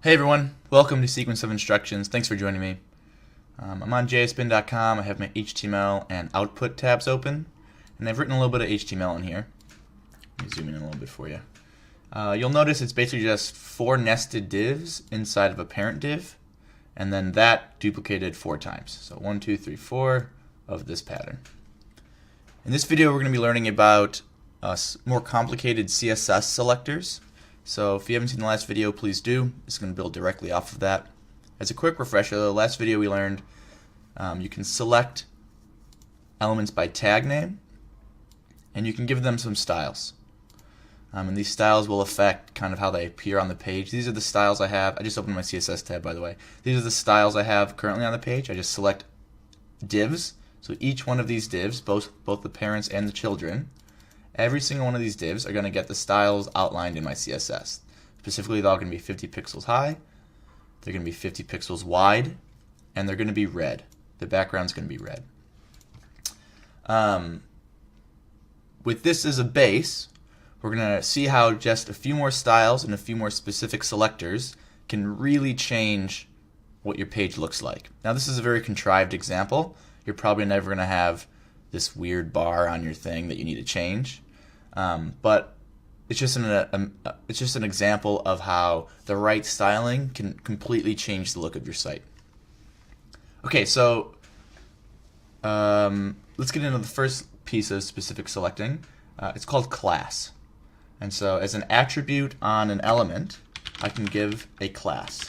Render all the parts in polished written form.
Hey everyone, welcome to Sequence of Instructions. Thanks for joining me. I'm on jspin.com. I have my HTML and output tabs open, and I've written a little bit of HTML in here. Let me zoom in a little bit for you. You'll notice it's basically just 4 nested divs inside of a parent div, and then that duplicated 4 times. So 1, 2, 3, 4 of this pattern. In this video, we're going to be learning about more complicated CSS selectors. So if you haven't seen the last video, please do. It's going to build directly off of that. As a quick refresher, the last video we learned you can select elements by tag name, and you can give them some styles. And these styles will affect kind of how they appear on the page. These are the styles I have. I just opened my CSS tab, by the way. These are the styles I have currently on the page. I just select divs. So each one of these divs, both the parents and the children, every single one of these divs are going to get the styles outlined in my CSS. Specifically, they're all going to be 50 pixels high, they're going to be 50 pixels wide, and they're going to be red. The background's going to be red. With this as a base, we're going to see how just a few more styles and a few more specific selectors can really change what your page looks like. Now, this is a very contrived example. You're probably never going to have this weird bar on your thing that you need to change. But it's just an example of how the right styling can completely change the look of your site. Okay, so let's get into the first piece of specific selecting. It's called class. And so as an attribute on an element, I can give a class.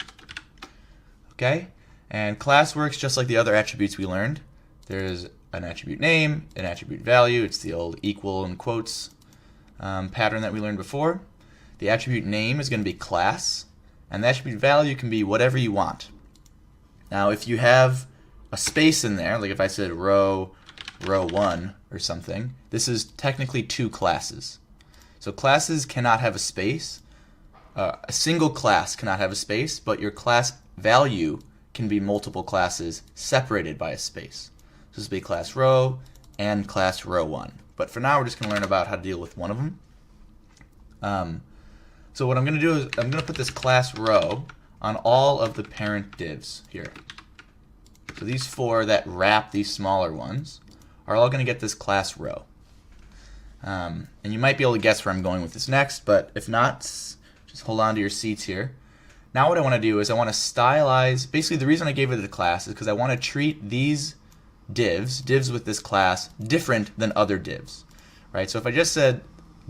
Okay? And class works just like the other attributes we learned. There's an attribute name, an attribute value. It's the old equal in quotes pattern that we learned before. The attribute name is going to be class, and the attribute value can be whatever you want. Now, if you have a space in there, like if I said row 1 or something, this is technically 2 classes. So classes cannot have a space. A single class cannot have a space, but your class value can be multiple classes separated by a space. So this will be class row and class row 1. But for now, we're just going to learn about how to deal with one of them. So what I'm going to do is I'm going to put this class row on all of the parent divs here. So these 4 that wrap these smaller ones are all going to get this class row. And you might be able to guess where I'm going with this next, but if not, just hold on to your seats here. Now what I want to do is I want to stylize, basically the reason I gave it a class is because I want to treat these divs with this class different than other divs, right? So if I just said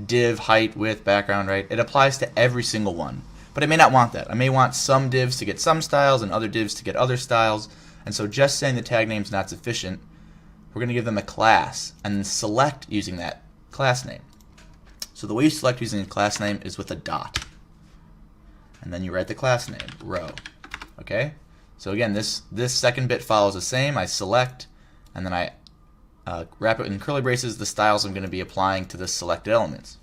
div height width background, right, it applies to every single one, but I may not want that. I may want some divs to get some styles and other divs to get other styles, and so just saying the tag name is not sufficient. We're going to give them a class and then select using that class name. So the way you select using a class name is with a dot, and then you write the class name row. Okay, so again, this second bit follows the same. I select, and then I wrap it in curly braces, the styles I'm going to be applying to the selected elements.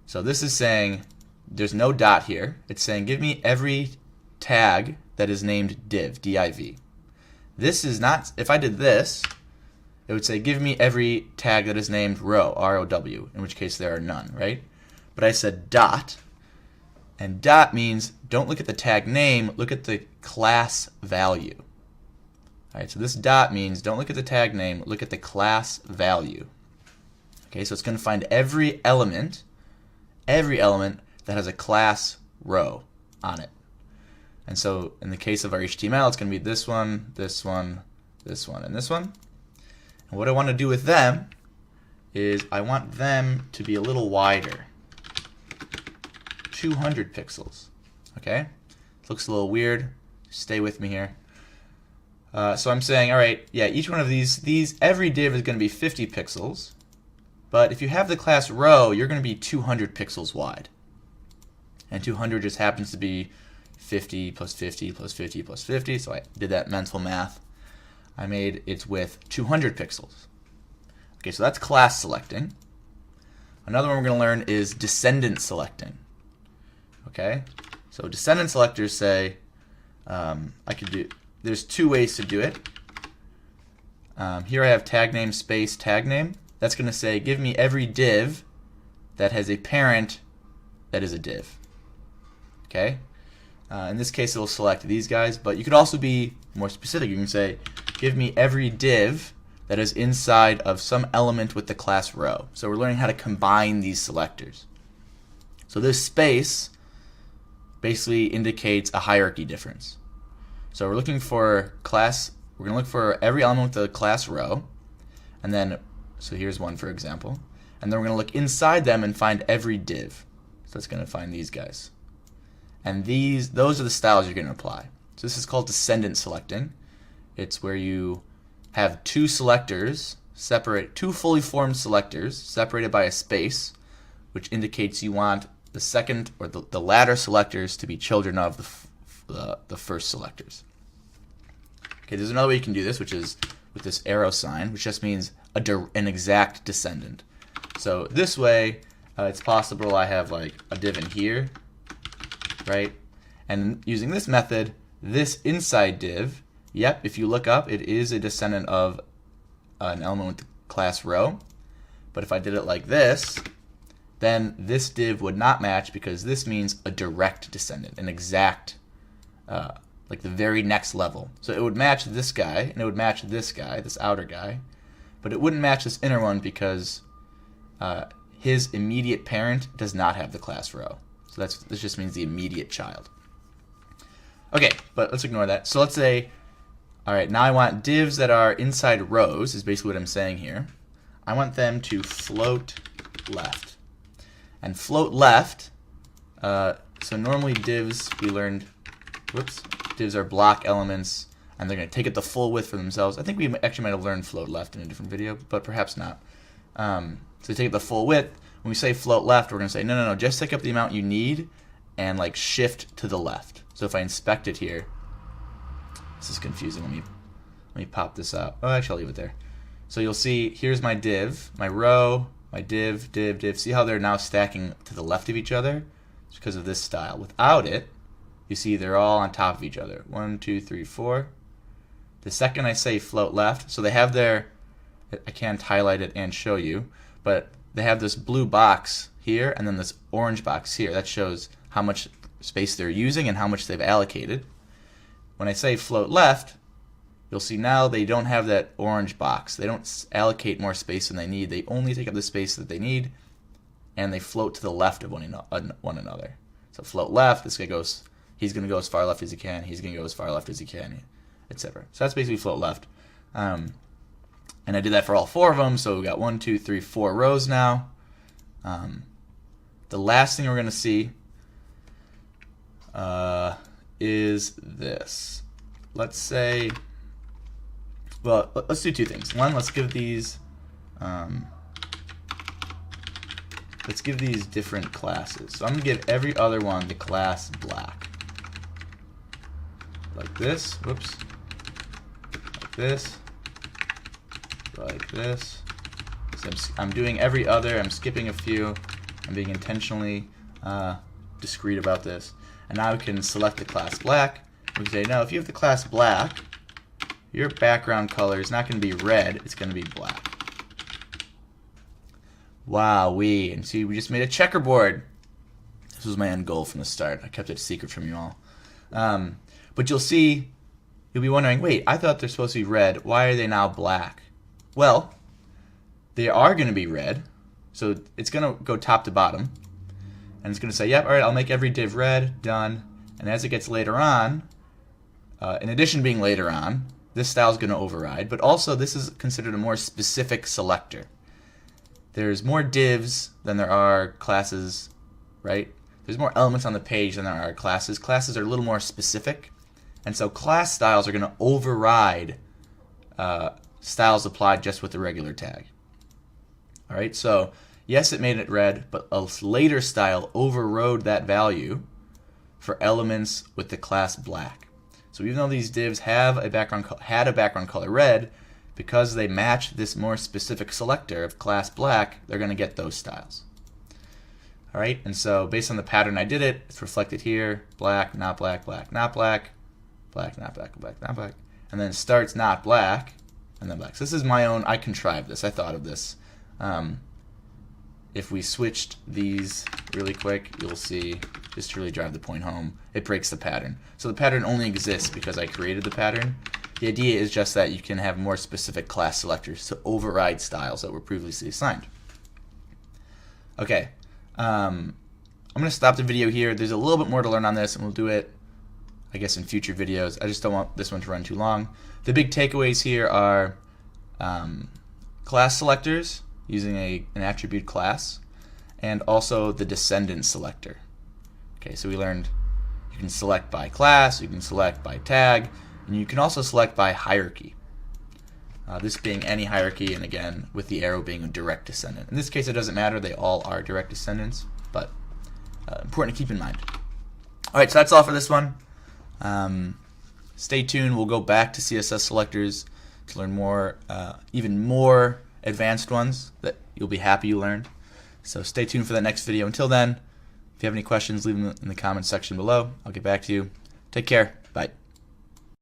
So this is saying, there's no dot here. It's saying give me every tag that is named div, div. This is not, if I did this, it would say give me every tag that is named row, R-O-W, in which case there are none, right? But I said dot, and dot means don't look at the tag name, look at the class value. Alright, so this dot means don't look at the tag name, look at the class value. Okay, so it's going to find every element that has a class row on it. And so in the case of our HTML, it's going to be this one, this one, this one, and this one. And what I want to do with them is I want them to be a little wider. 200 pixels. Okay? It looks a little weird. Stay with me here. So I'm saying, all right, yeah, each one of these, every div is going to be 50 pixels, but if you have the class row, you're going to be 200 pixels wide. And 200 just happens to be 50 plus 50 plus 50 plus 50, so I did that mental math. I made its width 200 pixels. Okay, so that's class selecting. Another one we're going to learn is descendant selecting. Okay, so descendant selectors say, there's 2 ways to do it. Here I have tag name space tag name. That's going to say give me every div that has a parent that is a div. Okay? In this case, it'll select these guys, but you could also be more specific. You can say, give me every div that is inside of some element with the class row. So we're learning how to combine these selectors. So this space basically indicates a hierarchy difference. So we're looking for class, we're going to look for every element with the class row, and then, so here's one for example, and then we're going to look inside them and find every div. So it's going to find these guys. And those are the styles you're going to apply. So this is called descendant selecting. It's where you have two selectors, two fully formed selectors separated by a space, which indicates you want the second or the latter selectors to be children of the first selectors. Okay, there's another way you can do this, which is with this arrow sign, which just means an exact descendant. So this way, it's possible I have like a div in here, right? And using this method, this inside div, yep, if you look up, it is a descendant of an element with the class row. But if I did it like this, then this div would not match because this means a direct descendant, an exact, like the very next level. So it would match this guy, and it would match this guy, this outer guy, but it wouldn't match this inner one because his immediate parent does not have the class row. So this just means the immediate child. Okay, but let's ignore that. So let's say, all right, now I want divs that are inside rows, is basically what I'm saying here. I want them to float left. And float left, so normally divs, we learned, divs are block elements, and they're going to take it the full width for themselves. I think we actually might have learned float left in a different video, but perhaps not. So they take it the full width. When we say float left, we're going to say, no, just take up the amount you need and like shift to the left. So if I inspect it here, this is confusing. Let me pop this out. Oh, actually, I'll leave it there. So you'll see, here's my div, my row, my div. See how they're now stacking to the left of each other? It's because of this style. Without it, you see they're all on top of each other. 1, 2, 3, 4. The second I say float left, so they have their, I can't highlight it and show you, but they have this blue box here and then this orange box here. That shows how much space they're using and how much they've allocated. When I say float left, you'll see now they don't have that orange box. They don't allocate more space than they need. They only take up the space that they need, and they float to the left of one another. So float left, this guy goes, he's going to go as far left as he can, he's going to go as far left as he can, etc. So that's basically float left. And I did that for all 4 of them, so we got 1, 2, 3, 4 rows now. The last thing we're going to see is this. Let's say, well, let's do 2 things. One, let's give these different classes. So I'm going to give every other one the class black. Like this, whoops, like this, like this. So I'm doing every other, I'm skipping a few, I'm being intentionally discreet about this. And now we can select the class black. We can say, no, if you have the class black, your background color is not going to be red, it's going to be black. Wowee. And see, we just made a checkerboard. This was my end goal from the start. I kept it a secret from you all. But you'll see, you'll be wondering, wait, I thought they're supposed to be red. Why are they now black? Well, they are going to be red. So it's going to go top to bottom. And it's going to say, yep, all right, I'll make every div red, done. And as it gets later on, in addition to being later on, this style is going to override. But also, this is considered a more specific selector. There's more divs than there are classes, right? There's more elements on the page than there are classes. Classes are a little more specific. And so class styles are going to override styles applied just with the regular tag. All right, so yes, it made it red, but a later style overrode that value for elements with the class black. So even though these divs have a background color red, because they match this more specific selector of class black, they're going to get those styles. All right, and so based on the pattern I did it, it's reflected here: black, not black, black, not black, black, not black, black, not black, and then it starts not black, and then black. So this is my own. I contrived this. I thought of this. If we switched these really quick, you'll see just to really drive the point home. It breaks the pattern. So the pattern only exists because I created the pattern. The idea is just that you can have more specific class selectors to override styles that were previously assigned. Okay, I'm going to stop the video here. There's a little bit more to learn on this, and we'll do it, I guess, in future videos. I just don't want this one to run too long. The big takeaways here are class selectors using an attribute class, and also the descendant selector. Okay, so we learned you can select by class, you can select by tag, and you can also select by hierarchy. This being any hierarchy, and again, with the arrow being a direct descendant. In this case, it doesn't matter. They all are direct descendants, but important to keep in mind. All right, so that's all for this one. Stay tuned. We'll go back to CSS selectors to learn more, even more advanced ones that you'll be happy you learned. So stay tuned for that next video. Until then, if you have any questions, leave them in the comments section below. I'll get back to you. Take care. Bye.